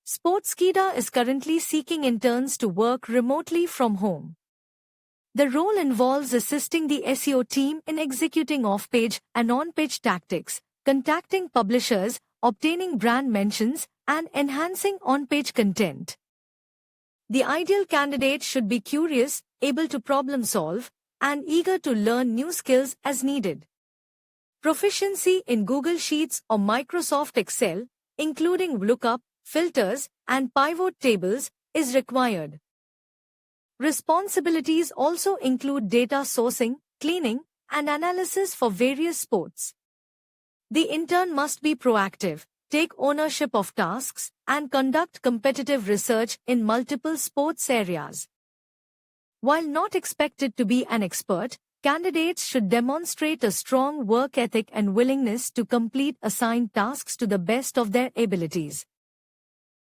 Sportskeeda is currently seeking interns to work remotely from home. The role involves assisting the SEO team in executing off-page and on-page tactics, contacting publishers, obtaining brand mentions, and enhancing on-page content. The ideal candidate should be curious, able to problem solve, and eager to learn new skills as needed. Proficiency in Google Sheets or Microsoft Excel, including lookup, filters, and pivot tables, is required. Responsibilities also include data sourcing, cleaning, and analysis for various sports. The intern must be proactive, take ownership of tasks, and conduct competitive research in multiple sports areas. While not expected to be an expert, candidates should demonstrate a strong work ethic and willingness to complete assigned tasks to the best of their abilities.